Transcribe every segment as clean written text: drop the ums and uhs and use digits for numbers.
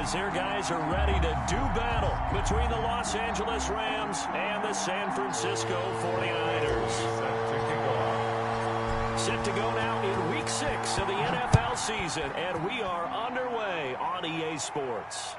as their guys are ready to do battle between the Los Angeles Rams and the San Francisco 49ers. Set to go now in Week 6 of the NFL season, and we are underway on EA Sports.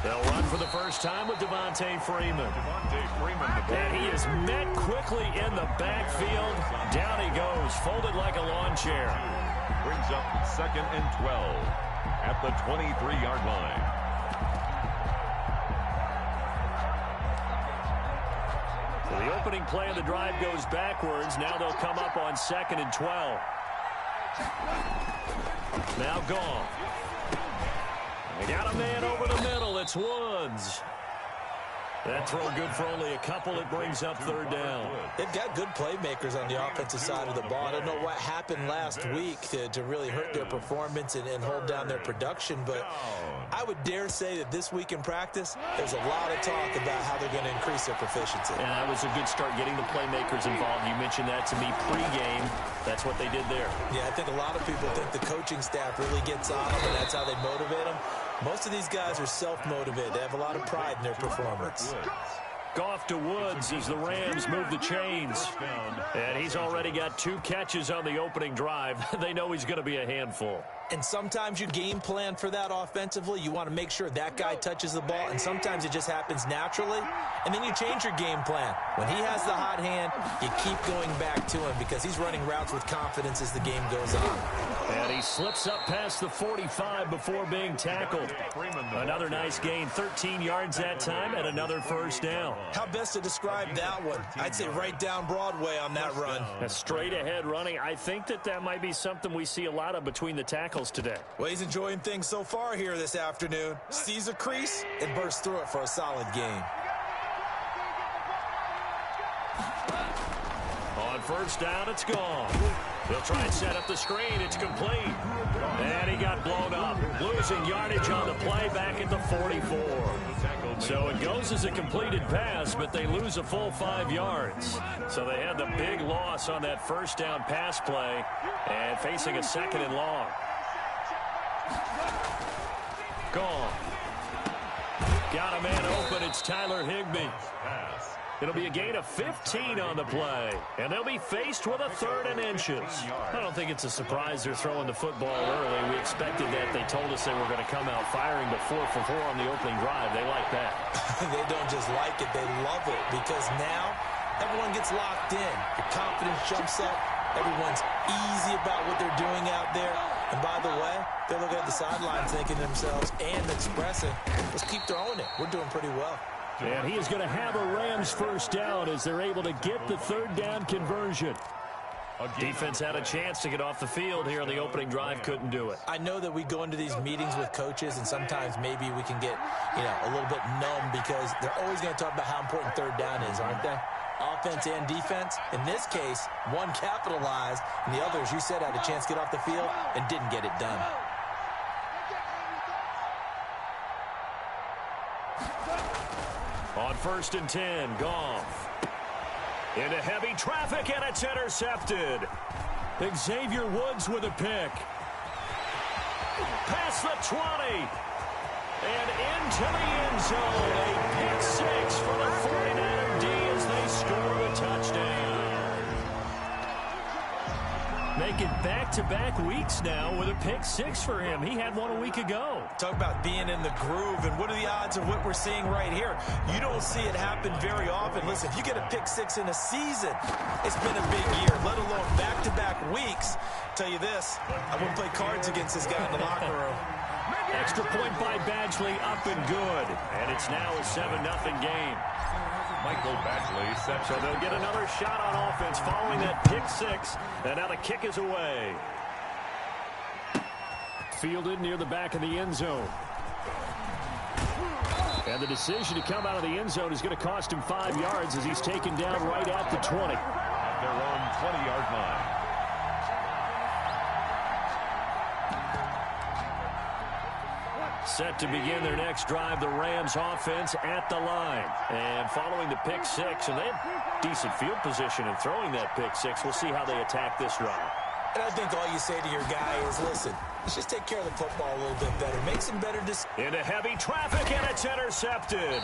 They'll run for the first time with Freeman. And he is met quickly in the backfield. Down he goes, folded like a lawn chair. Brings up 2nd and 12 at the 23-yard line. So the opening play of the drive goes backwards. Now they'll come up on 2nd and 12. Now gone. They got a man over the middle. It's Woods. That throw good for only a couple. It brings up 3rd down. They've got good playmakers on the offensive side of the ball. I don't know what happened last week to really hurt their performance and hold down their production, but I would dare say that this week in practice, there's a lot of talk about how they're going to increase their proficiency. And that was a good start, getting the playmakers involved. You mentioned that to me pregame. That's what they did there. Yeah, I think a lot of people think the coaching staff really gets on them, and that's how they motivate them. Most of these guys are self-motivated. They have a lot of pride in their performance. Goff to Woods as the Rams move the chains. And he's already got 2 catches on the opening drive. They know he's going to be a handful. And sometimes you game plan for that offensively. You want to make sure that guy touches the ball, and sometimes it just happens naturally. And then you change your game plan. When he has the hot hand, you keep going back to him because he's running routes with confidence as the game goes on. And he slips up past the 45 before being tackled. Another nice gain, 13 yards that time, and another 1st down. How best to describe that one? I'd say right down Broadway on that run. A straight ahead running. I think that might be something we see a lot of between the tackles today. Well, he's enjoying things so far here this afternoon. Sees a crease and bursts through it for a solid gain. On 1st down, it's gone. They'll try and set up the screen. It's complete. And he got blown up. Losing yardage on the play back at the 44. So it goes as a completed pass, but they lose a full 5 yards. So they had the big loss on that 1st down pass play and facing a 2nd and long. Gone. Got a man open. It's Tyler Higbee. It'll be a gain of 15 on the play, and they'll be faced with a 3rd and inches. I don't think it's a surprise they're throwing the football early. We expected that. They told us they were going to come out firing, but 4 for 4 on the opening drive. They like that. They don't just like it, they love it, because now everyone gets locked in. Your confidence jumps up. Everyone's easy about what they're doing out there. And by the way, they're looking at the sideline thinking to themselves and expressing, let's keep throwing it. We're doing pretty well. And he is going to have a Rams 1st down as they're able to get the 3rd down conversion. Defense had a chance to get off the field here on the opening drive, couldn't do it. I know that we go into these meetings with coaches, and sometimes maybe we can get, a little bit numb because they're always going to talk about how important 3rd down is, aren't they? Offense and defense. In this case, one capitalized, and the other, as you said, had a chance to get off the field and didn't get it done. On 1st and 10, Goff. Into heavy traffic, and it's intercepted. Xavier Woods with a pick. Past the 20. And into the end zone. A pick 6 for the 49er D as they score the touchdown. Making back-to-back weeks now with a pick 6 for him. He had one a week ago. Talk about being in the groove, and what are the odds of what we're seeing right here? You don't see it happen very often. Listen, if you get a pick 6 in a season, it's been a big year, let alone back-to-back weeks. Tell you this, I wouldn't play cards against this guy in the locker room. Extra point by Badgley, up and good. And it's now a 7-0 game. Michael Badgley sets. So they'll get another shot on offense following that pick 6. And now the kick is away. Fielded near the back of the end zone. And the decision to come out of the end zone is going to cost him 5 yards as he's taken down right at the 20. At their own 20-yard line. Set to begin their next drive, the Rams offense at the line. And following the pick six, and they have decent field position in throwing that pick six. We'll see how they attack this drive. And I think all you say to your guy is, listen, let's just take care of the football a little bit better. Make some better decisions. Into heavy traffic, and it's intercepted.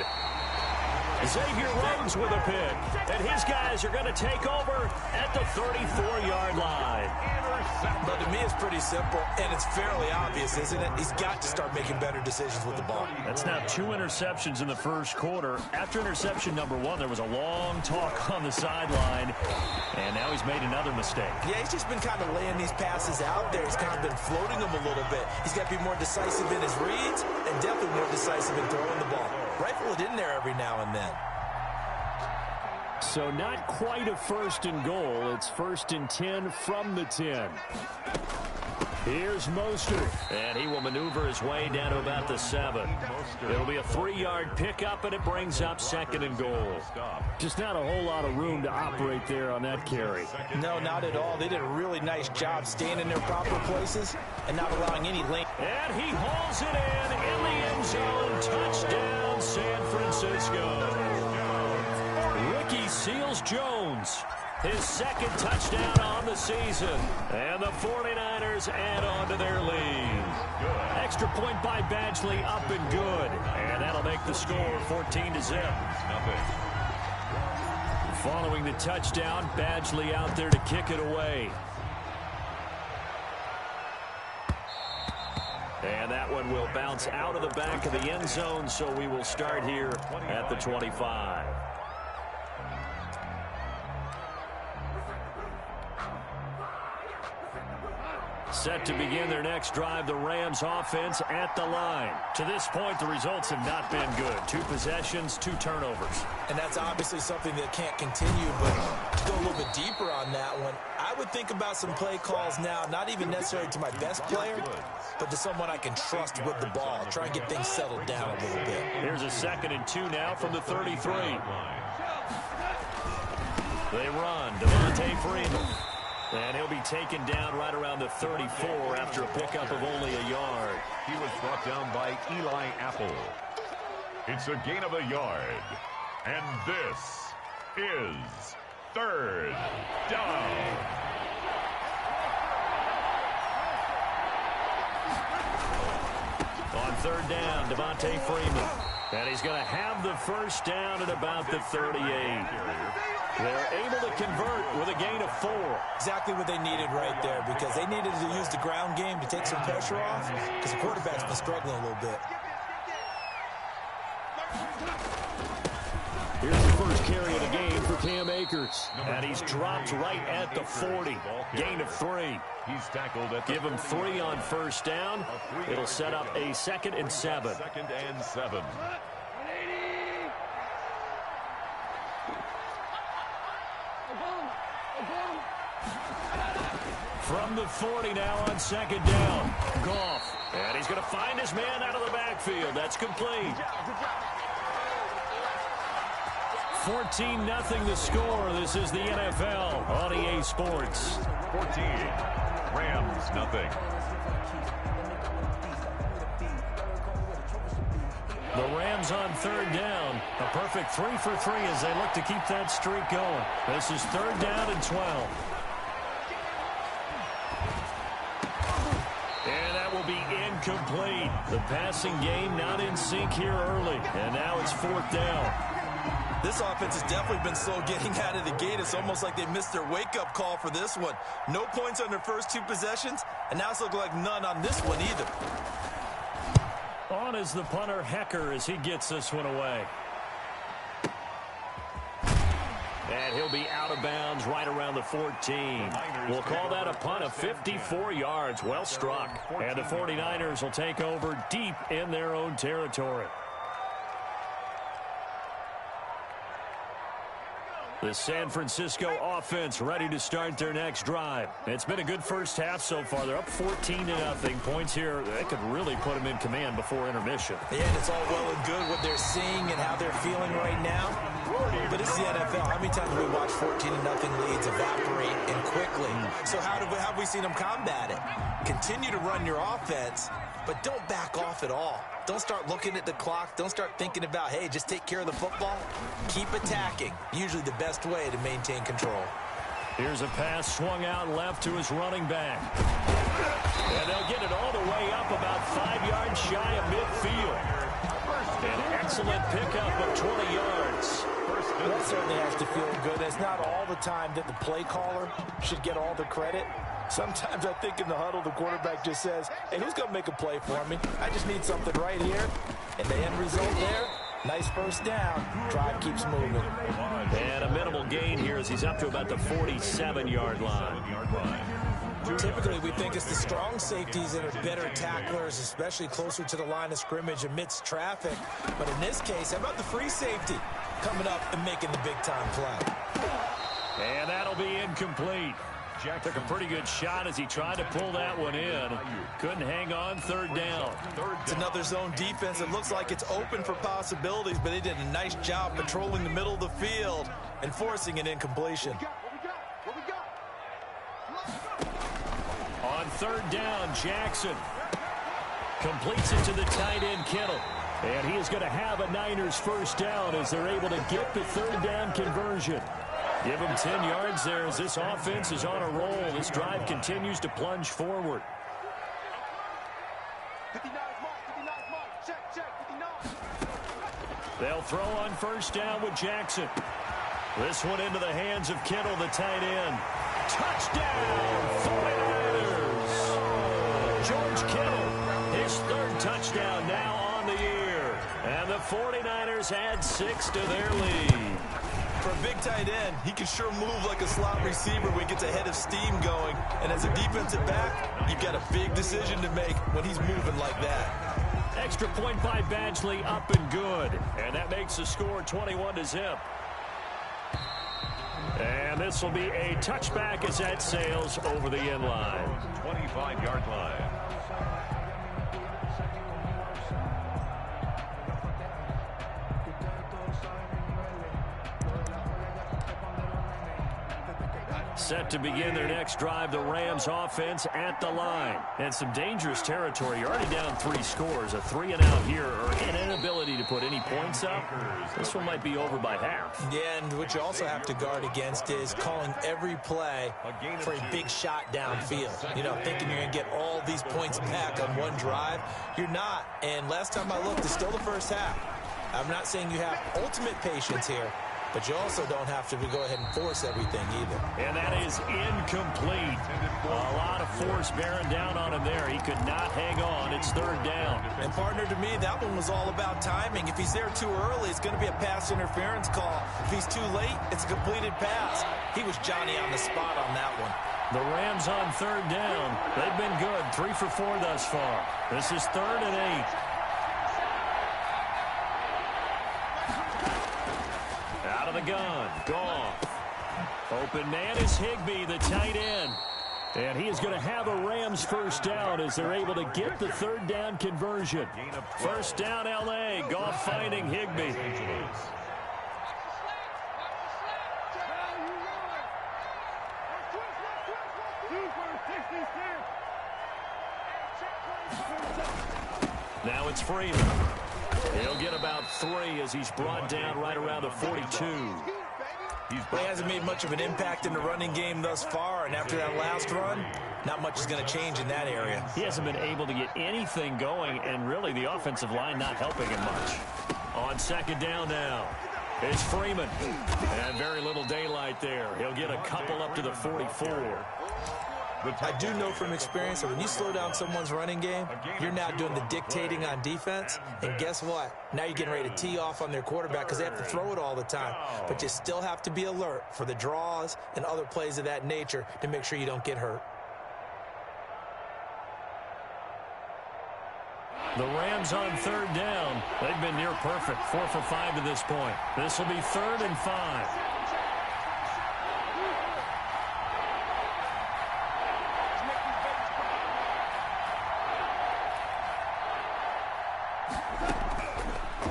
Xavier Rhodes with a pick. And his guys are going to take over at the 34-yard line. But to me, it's pretty simple, and it's fairly obvious, isn't it? He's got to start making better decisions with the ball. That's now 2 interceptions in the first quarter. After interception number 1, there was a long talk on the sideline, and now he's made another mistake. Yeah, he's just been kind of laying these passes out there. He's kind of been floating them a little bit. He's got to be more decisive in his reads and definitely more decisive in throwing the ball. Rifle it in there every now and then. So not quite a first and goal. It's first and 10 from the 10. Here's Mostert, and he will maneuver his way down to about the 7. It'll be a 3-yard pickup, and it brings up second and goal. Just not a whole lot of room to operate there on that carry. No, not at all. They did a really nice job staying in their proper places and not allowing any lane. And he hauls it in the end zone. Touchdown, San Francisco. Ricky Seals-Jones, his second touchdown on the season. And the 49ers add on to their lead. Extra point by Badgley, up and good. And that'll make the score 14-0. Following the touchdown, Badgley out there to kick it away. And that one will bounce out of the back of the end zone, so we will start here at the 25. Set to begin their next drive, the Rams offense at the line. To this point, the results have not been good. 2 possessions, 2 turnovers. And that's obviously something that can't continue, but to go a little bit deeper on that one, I would think about some play calls now, not even necessarily to my best player, but to someone I can trust with the ball. Try and get things settled down a little bit. Here's a 2nd and 2 now from the 33. They run. Devontae Freeman. And he'll be taken down right around the 34 after a pickup of only a yard. He was brought down by Eli Apple. It's a gain of a yard. And this is 3rd down. On 3rd down, Devontae Freeman. And he's going to have the first down at about the 38. They're able to convert with a gain of 4. Exactly what they needed right there, because they needed to use the ground game to take some pressure off, because the quarterback's been struggling a little bit. Here's the first carry of the game for Cam Akers. And he's dropped right at the 40. Gain of 3. He's tackled at Give him 3 on first down. It'll set up a 2nd and 7. 2nd and 7. From the 40 now on 2nd down. Goff. And he's going to find his man out of the backfield. That's complete. 14-0 the score. This is the NFL on EA Sports. 14. Rams, nothing. The Rams on 3rd down. A perfect 3 for 3 as they look to keep that streak going. This is 3rd down and 12. And that will be incomplete. The passing game not in sync here early. And now it's 4th down. This offense has definitely been slow getting out of the gate. It's almost like they missed their wake-up call for this one. No points on their first 2 possessions, and now it's looking like none on this one either. On is the punter, Hecker, as he gets this one away. And he'll be out of bounds right around the 14. We'll call that a punt of 54 yards. Well struck. And the 49ers will take over deep in their own territory. The San Francisco offense ready to start their next drive. It's been a good first half so far. They're up 14-0. Points here, that could really put them in command before intermission. Yeah, and it's all well and good what they're seeing and how they're feeling right now. But it's the NFL. How many times have we watched 14-0 leads evaporate and quickly? So how have we seen them combat it? Continue to run your offense, but don't back off at all. Don't start looking at the clock. Don't start thinking about, hey, just take care of the football. Keep attacking. Usually the best way to maintain control. Here's a pass swung out left to his running back. And they'll get it all the way up about 5 yards shy of midfield. An excellent pickup of 20 yards. That certainly has to feel good. It's not all the time that the play caller should get all the credit. Sometimes I think in the huddle, the quarterback just says, hey, who's going to make a play for me? I just need something right here. And the end result there, nice first down. Drive keeps moving. And a minimal gain here as he's up to about the 47-yard line. Typically, we think it's the strong safeties that are better tacklers, especially closer to the line of scrimmage amidst traffic. But in this case, how about the free safety coming up and making the big-time play? And that'll be incomplete. Jack took a pretty good shot as he tried to pull that one in. Couldn't hang on, third down. It's another zone defense. It looks like it's open for possibilities, but they did a nice job patrolling the middle of the field and forcing an incompletion. On third down, Jackson completes it to the tight end, Kittle. And he is going to have a Niners first down as they're able to get the third down conversion. Give him 10 yards there as this offense is on a roll. This drive continues to plunge forward. They'll throw on first down with Jackson. This one into the hands of Kittle, the tight end. Touchdown, 49ers! George Kittle, his third touchdown now on the year. And the 49ers add 6 to their lead. For a big tight end, he can sure move like a slot receiver when he gets a head of steam going. And as a defensive back, you've got a big decision to make when he's moving like that. Extra point by Badgley, up and good. And that makes the score 21-0. And this will be a touchback as that sails over the end line. 25-yard line. Set to begin their next drive, the Rams offense at the line. And some dangerous territory. You're already down 3 scores. A 3-and-out here, or an inability to put any points up. This one might be over by half. Yeah, and what you also have to guard against is calling every play for a big shot downfield. You know, thinking you're going to get all these points back on one drive. You're not. And last time I looked, it's still the first half. I'm not saying you have ultimate patience here, but you also don't have to go ahead and force everything either. And that is incomplete. A lot of force bearing down on him there. He could not hang on. It's third down. And partner, to me, that one was all about timing. If he's there too early, it's going to be a pass interference call. If he's too late, it's a completed pass. He was Johnny on the spot on that one. The Rams on third down. They've been good. 3 for 4 thus far. This is 3rd and 8. Out of the gun. Goff. Open man is Higbee, the tight end. And he is going to have a Rams first down as they're able to get the third down conversion. First down, L.A. Goff finding Higbee. Now it's Freeman. He'll get about 3 as he's brought down right around the 42. He hasn't made much of an impact in the running game thus far, and after that last run, not much is going to change in that area. He hasn't been able to get anything going, and really the offensive line not helping him much. On second down now, it's Freeman. And very little daylight there. He'll get a couple up to the 44. I do know from experience that when you slow down someone's running game, you're now doing the dictating on defense. And guess what? Now you're getting ready to tee off on their quarterback because they have to throw it all the time. But you still have to be alert for the draws and other plays of that nature to make sure you don't get hurt. The Rams on third down. They've been near perfect. 4 for 5 to this point. This will be 3rd and 5.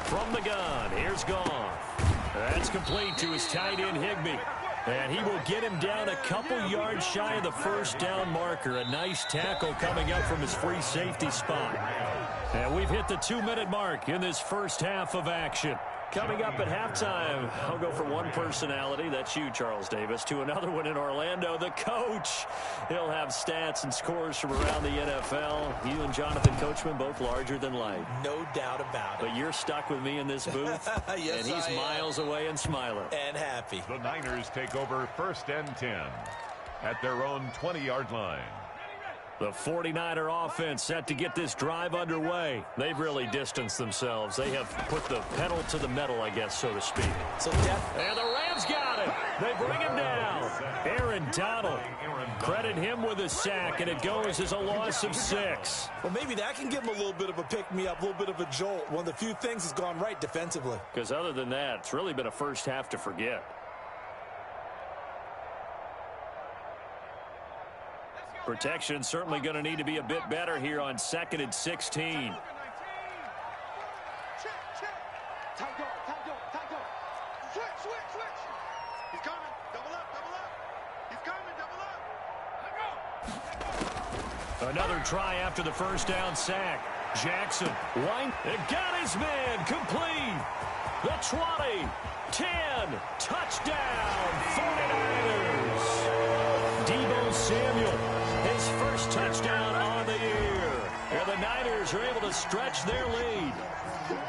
From the gun, here's Goff. That's complete to his tight end, Higbee. And he will get him down a couple yards shy of the first down marker. A nice tackle coming up from his free safety spot. And we've hit the 2-minute mark in this first half of action. Coming up at halftime, I'll go from one personality, that's you, Charles Davis, to another one in Orlando, the coach. He'll have stats and scores from around the NFL. You and Jonathan Coachman, both larger than life. No doubt about it. But you're stuck with me in this booth, yes, and he's miles away and smiling. And happy. The Niners take over 1st and 10 at their own 20-yard line. The 49er offense set to get this drive underway. They've really distanced themselves. They have put the pedal to the metal, I guess, so to speak. And the Rams got him. They bring him down. Aaron Donald. Credit him with a sack, and it goes as a loss of 6. Well, maybe that can give him a little bit of a pick-me-up, a little bit of a jolt. One of the few things has gone right defensively. Because other than that, it's really been a first half to forget. Protection certainly going to need to be a bit better here on 2nd and 16. He's coming. Double up. He's coming. Double up. Another try after the first down sack. Jackson. Line. It got his man. Complete. The 20. 10. Touchdown. 49ers. Deebo Samuel. His first touchdown on the year. And the Niners are able to stretch their lead.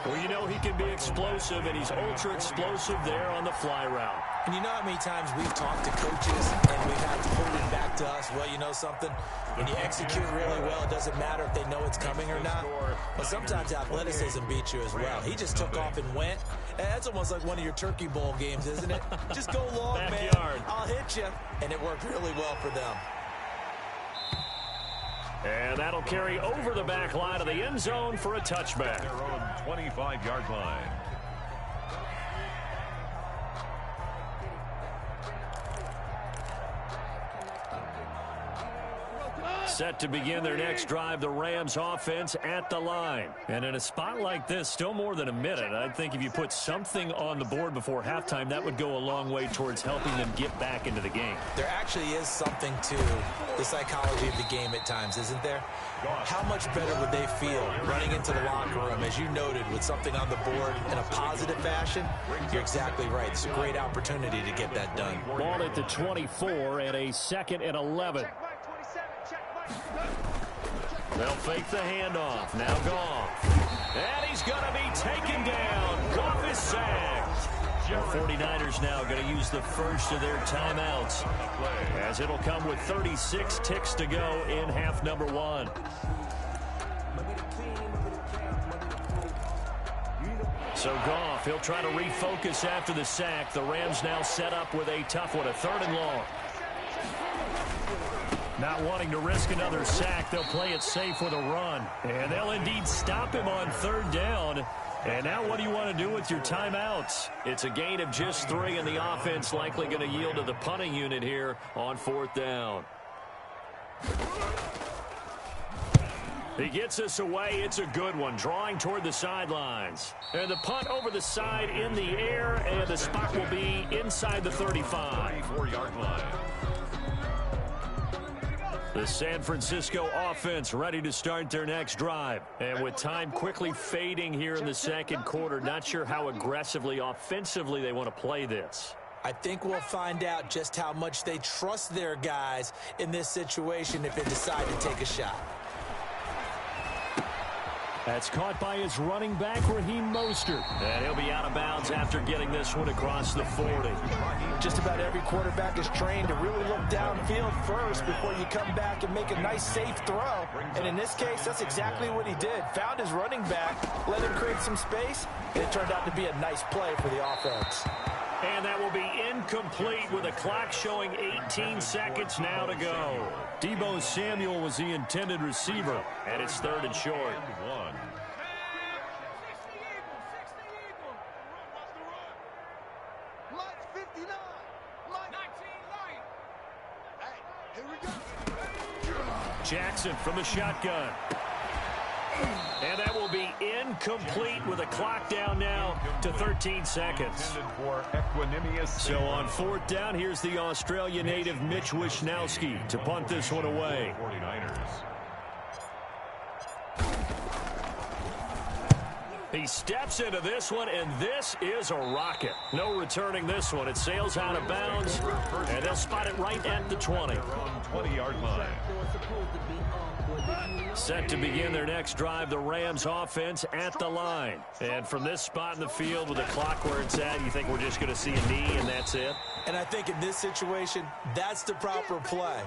Well, you know he can be explosive, and he's ultra explosive there on the fly route. And you know how many times we've talked to coaches and we've had to hold it back to us? Well, you know something? When you execute really well, it doesn't matter if they know it's coming or not. But sometimes athleticism beats you as well. He just took off and went. That's almost like one of your Turkey Bowl games, isn't it? Just go long, man. I'll hit you. And it worked really well for them. And that'll carry over the back line of the end zone for a touchback. Their own 25-yard line. Set to begin their next drive, the Rams offense at the line. And in a spot like this, still more than a minute, I think if you put something on the board before halftime, that would go a long way towards helping them get back into the game. There actually is something to the psychology of the game at times, isn't there? How much better would they feel running into the locker room, as you noted, with something on the board in a positive fashion? You're exactly right. It's a great opportunity to get that done. Ball at the 24 and a 2nd and 11. They'll fake the handoff. Now Goff. And he's going to be taken down. Goff is sacked. The 49ers now going to use the first of their timeouts, as it'll come with 36 ticks to go in half number 1. So Goff, he'll try to refocus after the sack. The Rams now set up with a tough one, a 3rd and long. Not wanting to risk another sack, they'll play it safe with a run. And they'll indeed stop him on 3rd down. And now what do you want to do with your timeouts? It's a gain of just 3, and the offense likely going to yield to the punting unit here on 4th down. He gets us away. It's a good one, drawing toward the sidelines. And the punt over the side in the air, and the spot will be inside the 35. 24-yard line. The San Francisco offense ready to start their next drive. And with time quickly fading here in the 2nd quarter, not sure how aggressively, offensively they want to play this. I think we'll find out just how much they trust their guys in this situation if they decide to take a shot. That's caught by his running back, Raheem Mostert. And he'll be out of bounds after getting this one across the 40. Just about every quarterback is trained to really look downfield first before you come back and make a nice, safe throw. And in this case, that's exactly what he did. Found his running back, let him create some space, and it turned out to be a nice play for the offense. And that will be incomplete with a clock showing 18 seconds now to go. Deebo Samuel was the intended receiver, and it's 3rd and short. Jackson from the shotgun. And that will be incomplete with a clock down now to 13 seconds. So on 4th down, here's the Australia native Mitch Wishnowski to punt this one away. 49ers. He steps into this one, and this is a rocket. No returning this one. It sails out of bounds, and they'll spot it right at the 20. 20-yard line. Set to begin their next drive, the Rams offense at the line. And from this spot in the field with the clock where it's at, you think we're just going to see a knee and that's it? And I think in this situation, that's the proper play.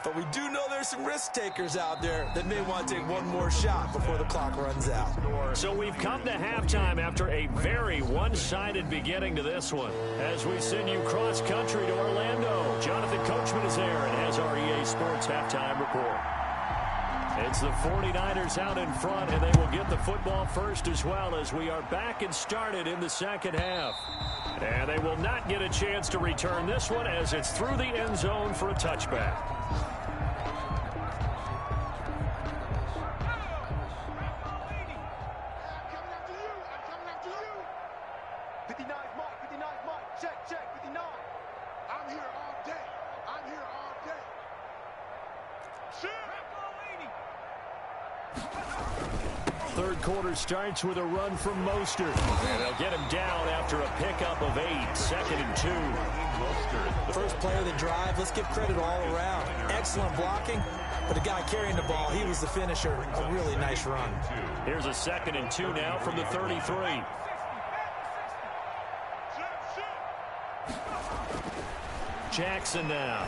But we do know there's some risk takers out there that may want to take one more shot before the clock runs out. So we've come to halftime after a very one-sided beginning to this one. As we send you cross-country to Orlando, Jonathan Coachman is there and has our EA Sports halftime report. It's the 49ers out in front, and they will get the football first as well as we are back and started in the second half. And they will not get a chance to return this one as it's through the end zone for a touchback. Third quarter starts with a run from Mostert. And they'll get him down after a pickup of 8, 2nd and 2. The first play of the drive, let's give credit all around. Excellent blocking, but the guy carrying the ball, he was the finisher. A really nice run. Here's a 2nd and 2 now from the 33. Jackson now.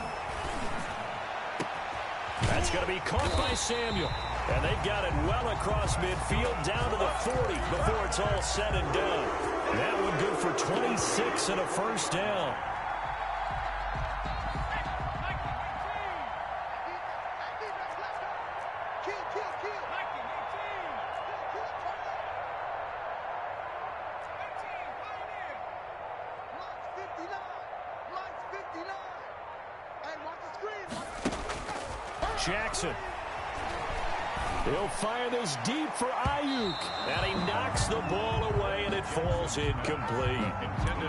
That's going to be caught by Samuel. And they've got it well across midfield down to the 40 before it's all said and done. That one good for 26 and a first down. Jackson. He'll fire this deep for Ayuk. And he knocks the ball away, and it falls incomplete.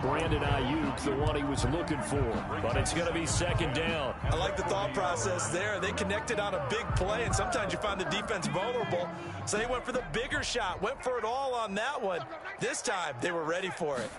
Brandon Ayuk, the one he was looking for. But it's going to be 2nd down. I like the thought process there. They connected on a big play, and sometimes you find the defense vulnerable. So they went for the bigger shot, went for it all on that one. This time, they were ready for it.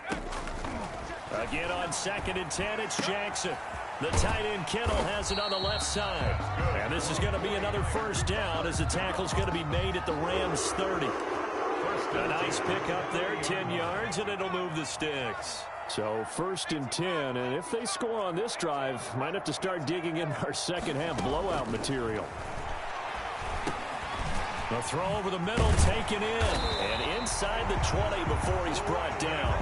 Again on 2nd and 10, it's Jackson. The tight end Kittle has it on the left side. And this is going to be another first down as the tackle's going to be made at the Rams 30. A nice pick up there, 10 yards, and it'll move the sticks. So 1st and 10, and if they score on this drive, might have to start digging in our second half blowout material. The throw over the middle taken in, and inside the 20 before he's brought down.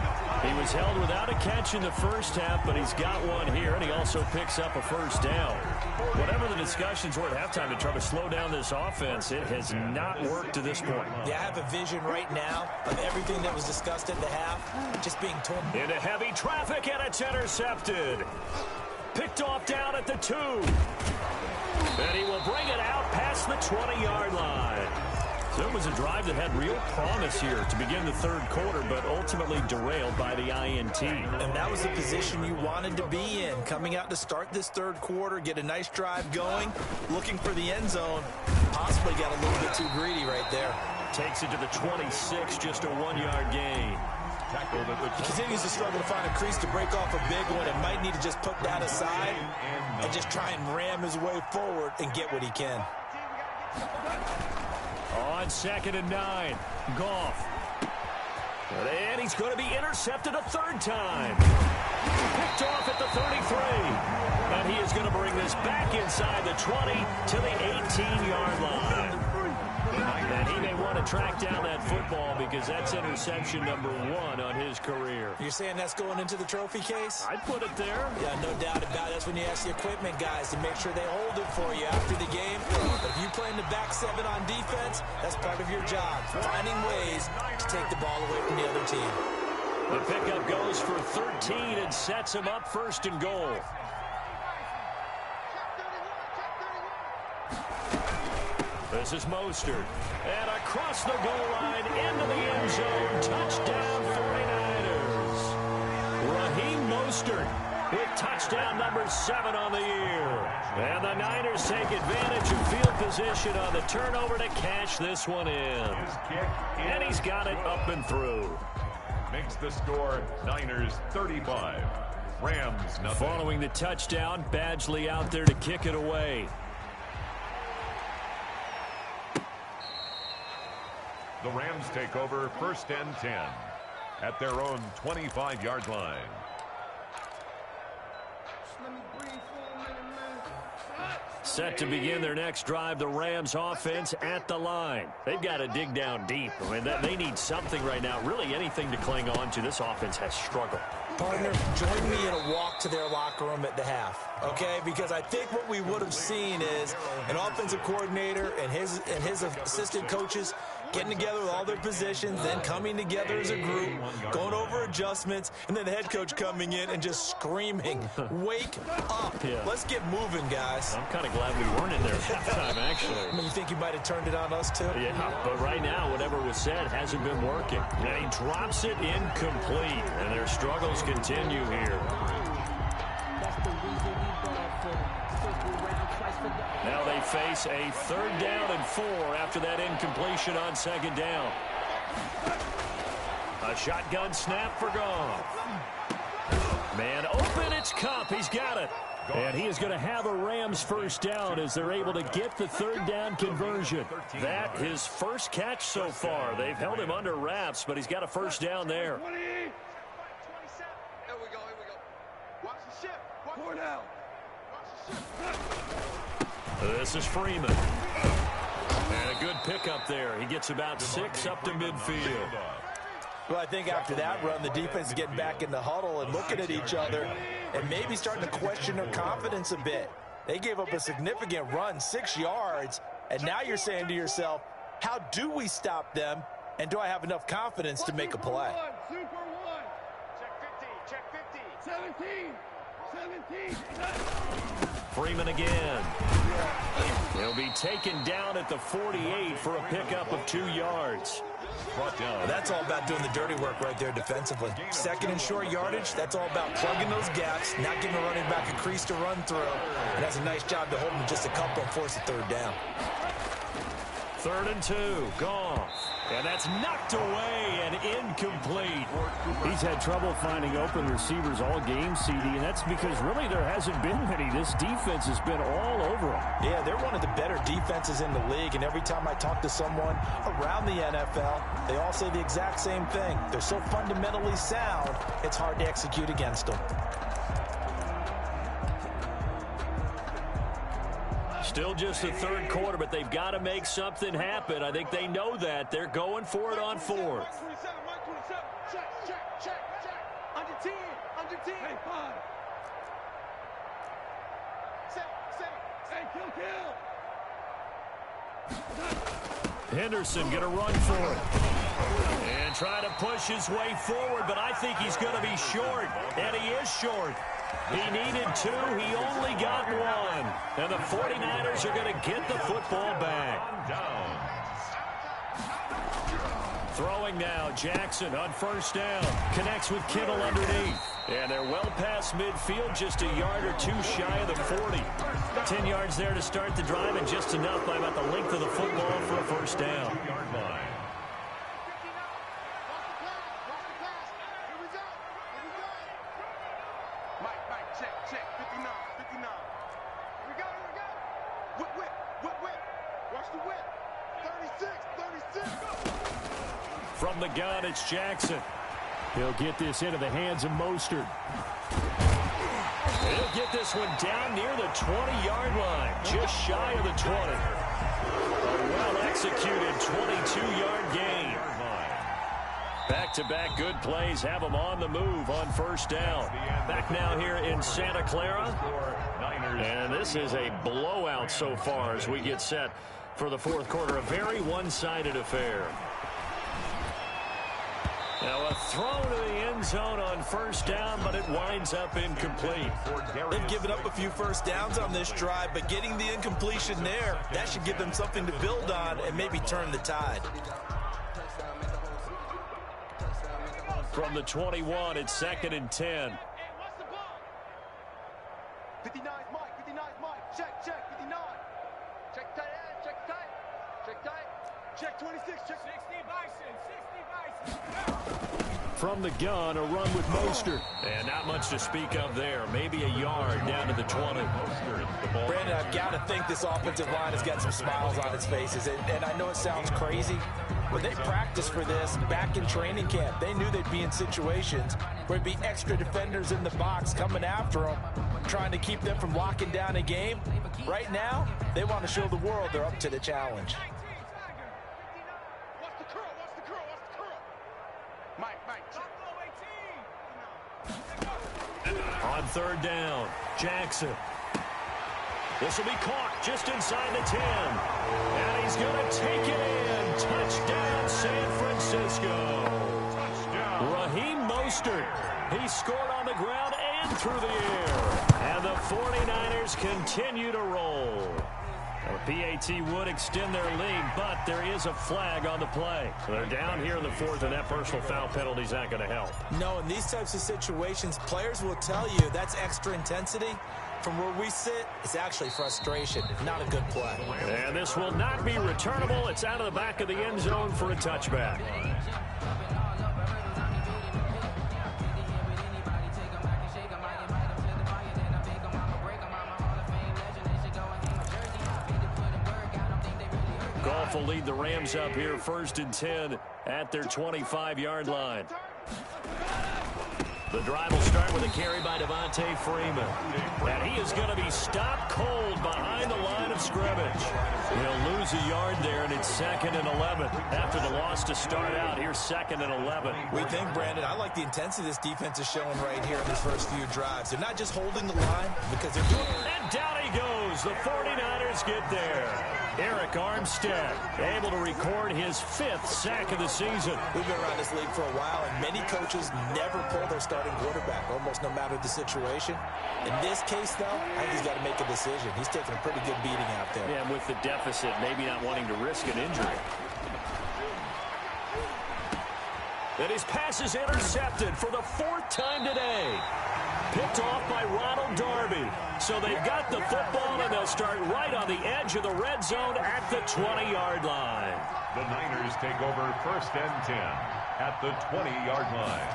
He was held without a catch in the first half, but he's got one here, and he also picks up a first down. Whatever the discussions were at halftime to try to slow down this offense, it has not worked to this point. Yeah, I have a vision right now of everything that was discussed at the half just being torn. Into heavy traffic, and it's intercepted. Picked off down at the 2. And he will bring it out past the 20-yard line. So it was a drive that had real promise here to begin the third quarter, but ultimately derailed by the INT. And that was the position you wanted to be in, coming out to start this third quarter, get a nice drive going, looking for the end zone. Possibly got a little bit too greedy right there. Takes it to the 26, just a 1-yard gain. He continues to struggle to find a crease to break off a big one and might need to just put that aside and just try and ram his way forward and get what he can. On 2nd and 9, Goff. And he's going to be intercepted a third time. Picked off at the 33. And he is going to bring this back inside the 20 to the 18-yard line. And he may want to track down that football because that's interception number 1 on his career. You're saying that's going into the trophy case? I'd put it there. Yeah, no doubt about it. That's when you ask the equipment guys to make sure they hold it for you after the game. But if you play in the back 7 on defense, that's part of your job, finding ways to take the ball away from the other team. The pickup goes for 13 and sets him up 1st and goal. This is Mostert. And across the goal line into the end zone. Touchdown 49ers. Raheem Mostert with touchdown number 7 on the year. And the Niners take advantage of field position on the turnover to cash this one in. And he's got it up and through. Makes the score Niners 35. Rams nothing. Following the touchdown, Badgley out there to kick it away. The Rams take over 1st and 10 at their own 25-yard line. Set to begin their next drive, the Rams offense at the line. They've got to dig down deep. I mean, they need something right now, really anything to cling on to. This offense has struggled. Partner, join me in a walk to their locker room at the half, okay? Because I think what we would have seen is an offensive coordinator and his assistant coaches getting together with all their positions, then coming together as a group, going over adjustments, and then the head coach coming in and just screaming, wake up. Yeah. Let's get moving, guys. I'm kind of glad we weren't in there at halftime, actually. I mean, you think you might have turned it on us, too? Yeah, but right now, whatever was said hasn't been working. And he drops it incomplete, and their struggles continue here. Now they face a 3rd down and 4 after that incompletion on 2nd down. A shotgun snap for Goff. Man open, it's Kupp. He's got it. And he is going to have a Rams 1st down as they're able to get the 3rd down conversion. That his first catch so far. They've held him under wraps, but he's got a 1st down there. Here we go. Watch the shift. Watch the shift. This is Freeman. And a good pickup there. He gets about 6 up to midfield. Well, I think after that run, the defense is getting back in the huddle and looking at each other and maybe starting to question their confidence a bit. They gave up a significant run, 6 yards, and now you're saying to yourself, how do we stop them, and do I have enough confidence to make a play? Super one. Check 50. 17. Freeman again. He'll be taken down at the 48 for a pickup of 2 yards. Brought down. That's all about doing the dirty work right there defensively. 2nd and short yardage, that's all about plugging those gaps, not giving a running back a crease to run through. And that's a nice job to hold him just a couple and force a 3rd down. 3rd and 2, Goff. And that's knocked away and incomplete. He's had trouble finding open receivers all game, CD, and that's because really there hasn't been many. This defense has been all over him. Yeah, they're one of the better defenses in the league, and every time I talk to someone around the NFL, they all say the exact same thing. They're so fundamentally sound, it's hard to execute against them. Still just the 3rd quarter, but they've got to make something happen. I think they know that. They're going for it on 4th. 127. Check. Under 10. Hey, 5. Set. Kill. Henderson going to run for it. And try to push his way forward, but I think he's going to be short. And he is short. He needed 2. He only got 1. And the 49ers are going to get the football back. Throwing now, Jackson on 1st down. Connects with Kittle underneath. And they're well past midfield, just a yard or 2 shy of the 40. 10 yards there to start the drive, and just enough by about the length of the football for a 1st down. Check. 59. Here we go. Whip. Watch the whip. 36. From the gun, it's Jackson. He'll get this into the hands of Mostert. He'll get this one down near the 20-yard line, just shy of the 20. A well-executed 22-yard gain. Back-to-back good plays have them on the move on 1st down. Back now here in Santa Clara. And this is a blowout so far as we get set for the 4th quarter. A very one-sided affair. Now a throw to the end zone on first down, but it winds up incomplete. They've given up a few first downs on this drive, but getting the incompletion there, that should give them something to build on and maybe turn the tide. From the 21, it's 2nd and 10. 59's Mike, 59's Mike. Check, 59. Check tight end, check tight. Check tight. Check 26, check 60 Bison, 60 Bison. From the gun, a run with Mostert. And not much to speak of there. Maybe a yard down to the 20. Brandon, I've got to think this offensive line has got some smiles on its faces. And I know it sounds crazy, but they practiced for this back in training camp. They knew they'd be in situations where there'd be extra defenders in the box coming after them, trying to keep them from locking down a game. Right now, they want to show the world they're up to the challenge. What's the curl? What's the curl? What's the curl? Mike. On 3rd down, Jackson. This will be caught just inside the 10. And he's going to take it in. Touchdown, San Francisco. Touchdown. Raheem Mostert. He scored on the ground and through the air. And the 49ers continue to roll. The PAT would extend their lead, but there is a flag on the play. They're down here in the 4th, and that personal foul penalty is not going to help. No, in these types of situations, players will tell you that's extra intensity. From where we sit, it's actually frustration, not a good play. And this will not be returnable. It's out of the back of the end zone for a touchback. Goff will lead the Rams up here 1st and 10 at their 25-yard line. The drive will start with a carry by Devontae Freeman. And he is going to be stopped cold behind the line of scrimmage. He'll lose a yard there, and it's 2nd and 11. After the loss to start out, here's 2nd and 11. We think, Brandon, I like the intensity this defense is showing right here in these first few drives. They're not just holding the line because they're doing it. And down he goes. The 49ers get there. Eric Armstead able to record his 5th sack of the season. We've been around this league for a while, and many coaches never pull their starting quarterback, almost no matter the situation. In this case, though, I think he's got to make a decision. He's taking a pretty good beating out there. Yeah, and with the deficit, maybe not wanting to risk an injury. And his pass is intercepted for the 4th time today. Picked off by Ronald Darby. So they've got the football, and they'll start right on the edge of the red zone at the 20-yard line. The Niners take over 1st and 10 at the 20-yard line.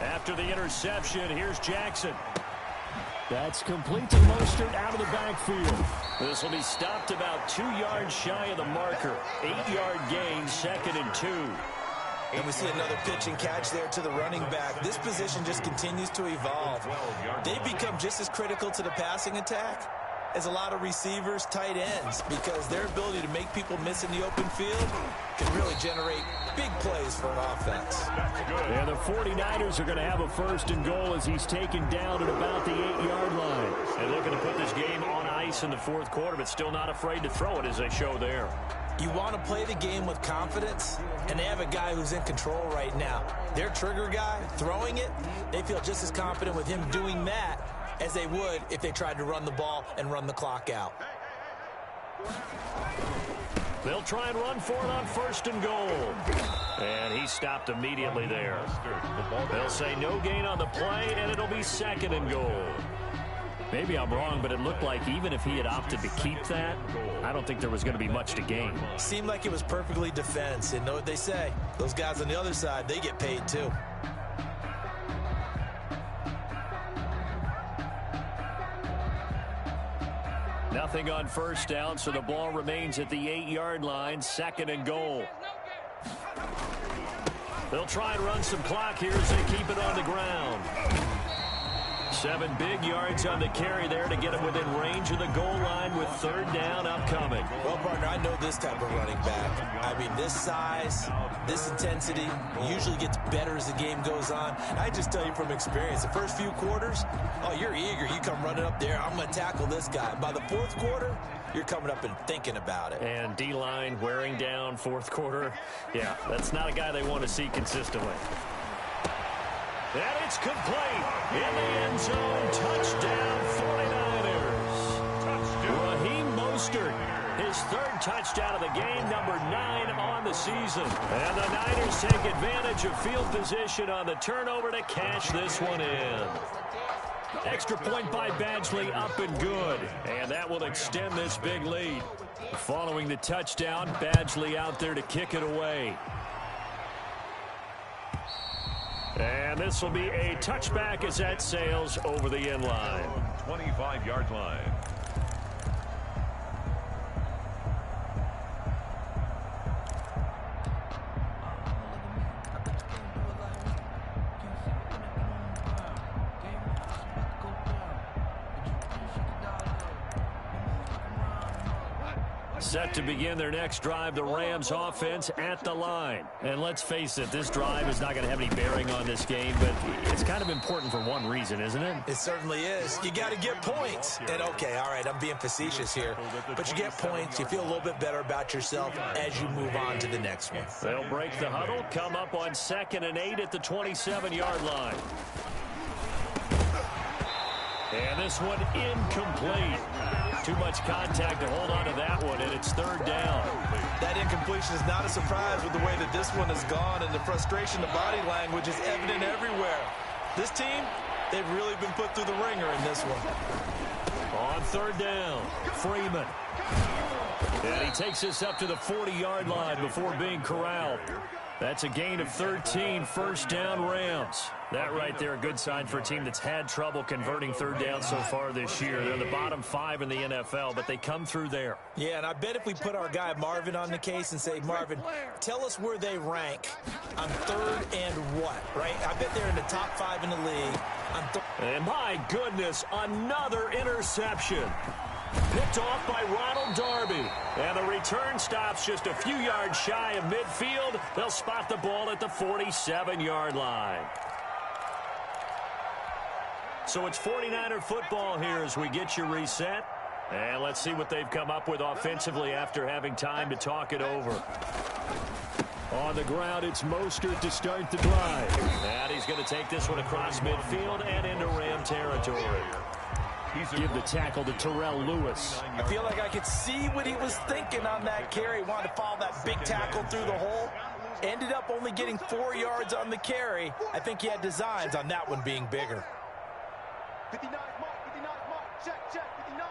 After the interception, here's Jackson. That's complete to Mostert out of the backfield. This will be stopped about 2 yards shy of the marker. 8-yard gain, 2nd and 2. And we see another pitch and catch there to the running back. This position just continues to evolve. They become just as critical to the passing attack as a lot of receivers, tight ends, because their ability to make people miss in the open field can really generate big plays for an offense. And the 49ers are going to have a 1st and goal as he's taken down at about the 8-yard line. And looking to put this game on ice in the 4th quarter, but still not afraid to throw it as they show there. You want to play the game with confidence, and they have a guy who's in control right now. Their trigger guy, throwing it, they feel just as confident with him doing that as they would if they tried to run the ball and run the clock out. They'll try and run for it on 1st and goal. And he stopped immediately there. They'll say no gain on the play, and it'll be 2nd and goal. Maybe I'm wrong, but it looked like even if he had opted to keep that, I don't think there was going to be much to gain. Seemed like it was perfectly defense. And know what they say? Those guys on the other side, they get paid too. Nothing on 1st down, so the ball remains at the 8-yard line, 2nd and goal. They'll try and run some clock here as they keep it on the ground. 7 big yards on the carry there to get him within range of the goal line with 3rd down upcoming. Well, partner, I know this type of running back. I mean, this size, this intensity usually gets better as the game goes on. I just tell you from experience, the first few quarters, oh, you're eager. You come running up there, I'm going to tackle this guy. By the 4th quarter, you're coming up and thinking about it. And D-line wearing down fourth quarter. Yeah, that's not a guy they want to see consistently. And it's complete. In the end zone, touchdown 49ers. Raheem Mostert, his third touchdown of the game, number 9 on the season. And the Niners take advantage of field position on the turnover to cash this one in. Extra point by Badgley, up and good. And that will extend this big lead. Following the touchdown, Badgley out there to kick it away. And this will be a touchback as that sails over the end line. 25-yard line. Set to begin their next drive, the Rams offense at the line. And let's face it, this drive is not going to have any bearing on this game, but it's kind of important for one reason, isn't it? It certainly is. You got to get points. And okay, all right, I'm being facetious here, but you get points, you feel a little bit better about yourself as you move on to the next one. They'll break the huddle, come up on 2nd and 8 at the 27-yard line. And this one incomplete. Too much contact to hold on to that one, and it's 3rd down. That incompletion is not a surprise with the way that this one has gone, and the frustration, the body language is evident everywhere. This team, they've really been put through the ringer in this one. On 3rd down, Freeman. And he takes this up to the 40-yard line before being corralled. That's a gain of 13, 1st down Rams. That right there, a good sign for a team that's had trouble converting 3rd down so far this year. They're the bottom 5 in the NFL, but they come through there. Yeah, and I bet if we put our guy Marvin on the case and say, Marvin, tell us where they rank on 3rd and what, right? I bet they're in the top 5 in the league. And my goodness, another interception. Picked off by Ronald Darby. And the return stops just a few yards shy of midfield. They'll spot the ball at the 47-yard line. So it's 49er football here as we get you reset. And let's see what they've come up with offensively after having time to talk it over. On the ground, it's Mostert to start the drive. And he's going to take this one across midfield and into Ram territory. Give the tackle to Terrell Lewis. I feel like I could see what he was thinking on that carry. Wanted to follow that big tackle through the hole. Ended up only getting 4 yards on the carry. I think he had designs on that one being bigger. 59 Mike, 59 Mike, check, 59.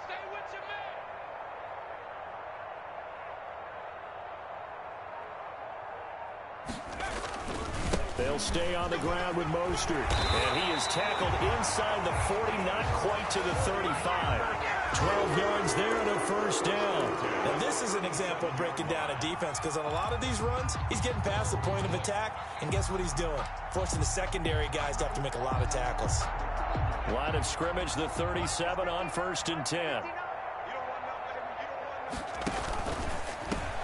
Stay with your man. They'll stay on the ground with Mostert. And he is tackled inside the 40, not quite to the 35. 12 yards there and a 1st down. Now this is an example of breaking down a defense, because on a lot of these runs, he's getting past the point of attack, and guess what he's doing? Forcing the secondary guys to have to make a lot of tackles. Line of scrimmage, the 37 on 1st and 10.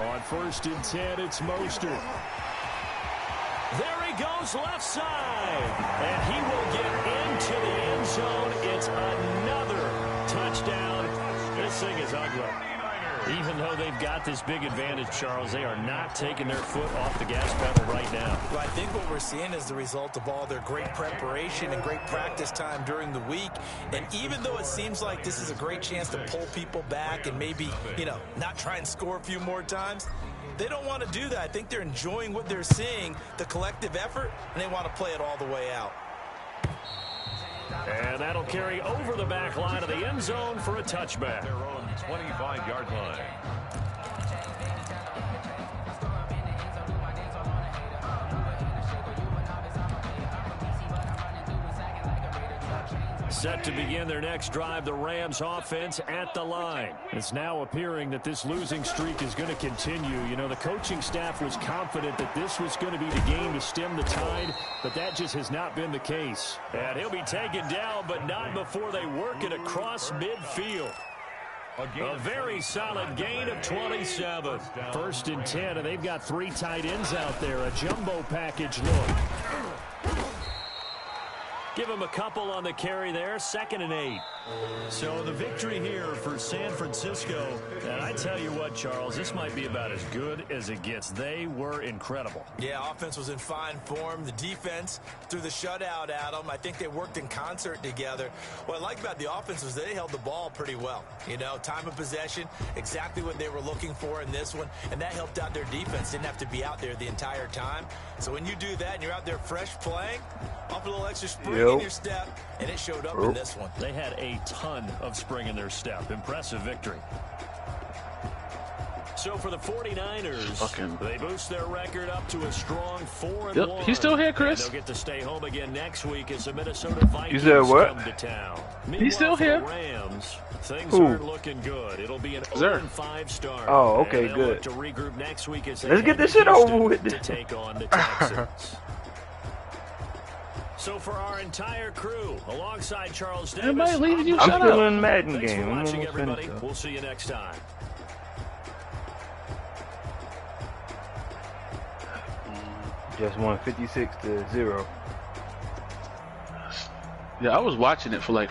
On 1st and 10, it's Mostert. There he goes left side. And he will get into the end zone. It's another touchdown. This thing is ugly. Even though they've got this big advantage, Charles, they are not taking their foot off the gas pedal right now. Well, I think what we're seeing is the result of all their great preparation and great practice time during the week. And even though it seems like this is a great chance to pull people back and maybe, not try and score a few more times, they don't want to do that. I think they're enjoying what they're seeing, the collective effort, and they want to play it all the way out. And that'll carry over the back line of the end zone for a touchback. Their own 25-yard line. Set to begin their next drive, the Rams offense at the line. It's now appearing that this losing streak is going to continue. The coaching staff was confident that this was going to be the game to stem the tide, but that just has not been the case. And he'll be taken down, but not before they work it across midfield. A very solid gain of 27. 1st and 10, and they've got 3 tight ends out there. A jumbo package look. Give him a couple on the carry there. 2nd and 8. So the victory here for San Francisco, and I tell you what, Charles, this might be about as good as it gets. They were incredible. Yeah, offense was in fine form. The defense threw the shutout at them. I think they worked in concert together. What I like about the offense was they held the ball pretty well. You know, time of possession, exactly what they were looking for in this one, and that helped out their defense. Didn't have to be out there the entire time. So when you do that and you're out there fresh playing, off a little extra spring in your step, and it showed up in this one. They had a ton of spring in their step. Impressive victory. So for the 49ers, they boost their record up to a strong 4-1. He's still here, Chris. And they'll get to stay home again next week as the Minnesota Vikings come to town. He's still here. Rams, things aren't looking good. It'll be an 0-5 start. Oh, okay, and good. Look to regroup next week as they Let's get this shit over with. To take on the Texans. So for our entire crew, alongside Charles Davis, everybody leaving you. I'm Shut still up. in Madden Thanks game. for I'm watching, almost everybody. finished. We'll see you next time. Just won 56-0. Yeah, I was watching it for like